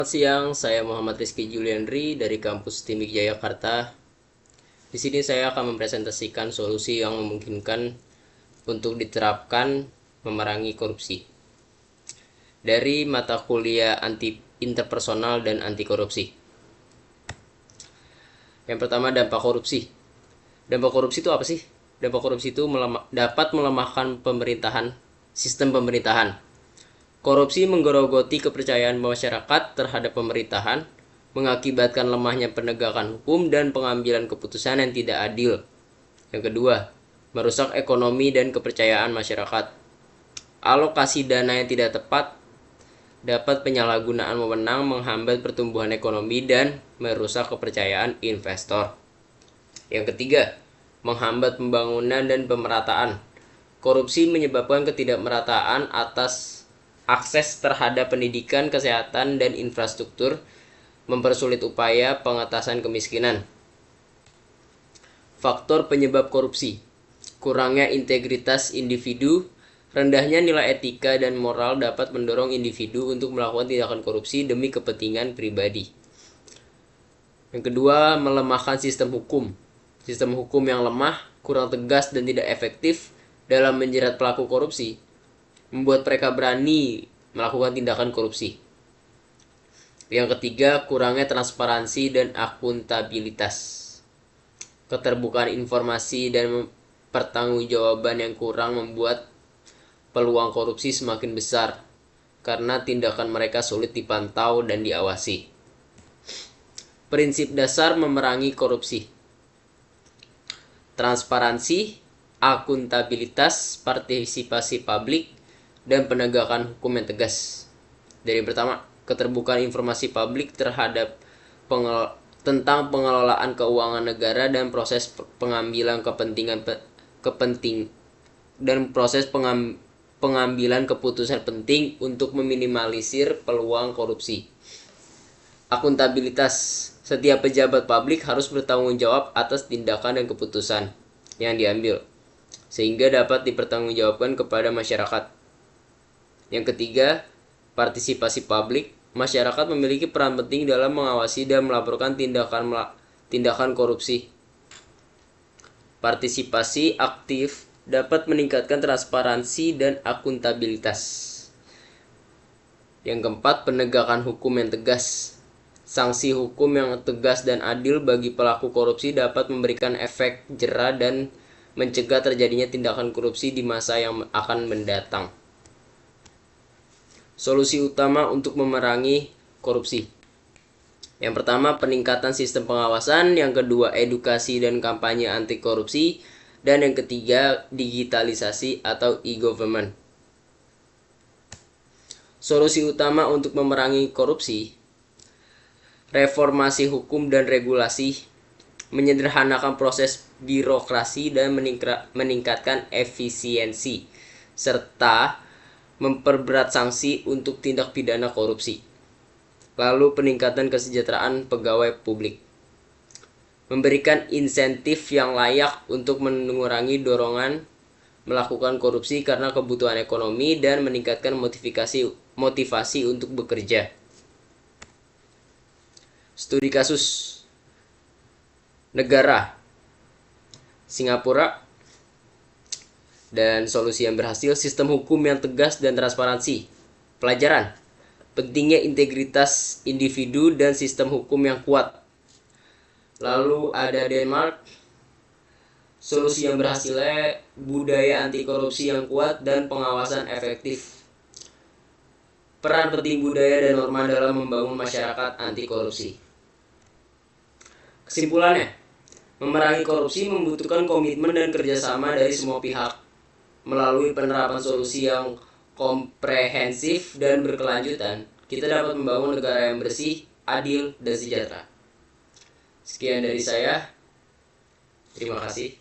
Selamat siang, saya Muhammad Rizky Juliandri dari kampus Timik Jayakarta. Di sini saya akan mempresentasikan solusi yang memungkinkan untuk diterapkan memerangi korupsi dari mata kuliah anti interpersonal dan anti korupsi. Yang pertama, dampak korupsi. Dampak korupsi itu apa sih? Dampak korupsi itu dapat melemahkan sistem pemerintahan. Korupsi menggerogoti kepercayaan masyarakat terhadap pemerintahan, mengakibatkan lemahnya penegakan hukum dan pengambilan keputusan yang tidak adil. Yang kedua, merusak ekonomi dan kepercayaan masyarakat. Alokasi dana yang tidak tepat dapat penyalahgunaan wewenang, menghambat pertumbuhan ekonomi dan merusak kepercayaan investor. Yang ketiga, menghambat pembangunan dan pemerataan. Korupsi menyebabkan ketidakmerataan atas akses terhadap pendidikan, kesehatan, dan infrastruktur, mempersulit upaya pengentasan kemiskinan. Faktor penyebab korupsi: kurangnya integritas individu. Rendahnya nilai etika dan moral dapat mendorong individu untuk melakukan tindakan korupsi demi kepentingan pribadi. Yang kedua, melemahkan sistem hukum. Sistem hukum yang lemah, kurang tegas, dan tidak efektif dalam menjerat pelaku korupsi membuat mereka berani melakukan tindakan korupsi. Yang ketiga, kurangnya transparansi dan akuntabilitas. Keterbukaan informasi dan pertanggungjawaban yang kurang membuat peluang korupsi semakin besar karena tindakan mereka sulit dipantau dan diawasi. Prinsip dasar memerangi korupsi: transparansi, akuntabilitas, partisipasi publik, dan penegakan hukum yang tegas. Dari yang pertama, keterbukaan informasi publik tentang pengelolaan keuangan negara dan proses pengambilan pengambilan keputusan penting untuk meminimalisir peluang korupsi. Akuntabilitas: setiap pejabat publik harus bertanggung jawab atas tindakan dan keputusan yang diambil, sehingga dapat dipertanggungjawabkan kepada masyarakat. Yang ketiga, partisipasi publik. Masyarakat memiliki peran penting dalam mengawasi dan melaporkan tindakan korupsi. Partisipasi aktif dapat meningkatkan transparansi dan akuntabilitas. Yang keempat, penegakan hukum yang tegas. Sanksi hukum yang tegas dan adil bagi pelaku korupsi dapat memberikan efek jera dan mencegah terjadinya tindakan korupsi di masa yang akan mendatang. Solusi utama untuk memerangi korupsi: yang pertama, peningkatan sistem pengawasan. Yang kedua, edukasi dan kampanye anti korupsi. Dan yang ketiga, digitalisasi atau e-government. Solusi utama untuk memerangi korupsi: reformasi hukum dan regulasi, menyederhanakan proses birokrasi dan meningkatkan efisiensi, serta memperberat sanksi untuk tindak pidana korupsi. Lalu, peningkatan kesejahteraan pegawai publik, memberikan insentif yang layak untuk mengurangi dorongan melakukan korupsi karena kebutuhan ekonomi dan meningkatkan motivasi untuk bekerja. Studi kasus negara Singapura dan solusi yang berhasil: sistem hukum yang tegas dan transparansi. Pelajaran: pentingnya integritas individu dan sistem hukum yang kuat. Lalu ada Denmark, solusi yang berhasilnya budaya anti korupsi yang kuat dan pengawasan efektif. Peran penting budaya dan norma dalam membangun masyarakat anti korupsi. Kesimpulannya, memerangi korupsi membutuhkan komitmen dan kerjasama dari semua pihak. Melalui penerapan solusi yang komprehensif dan berkelanjutan, kita dapat membangun negara yang bersih, adil, dan sejahtera. Sekian dari saya. Terima kasih.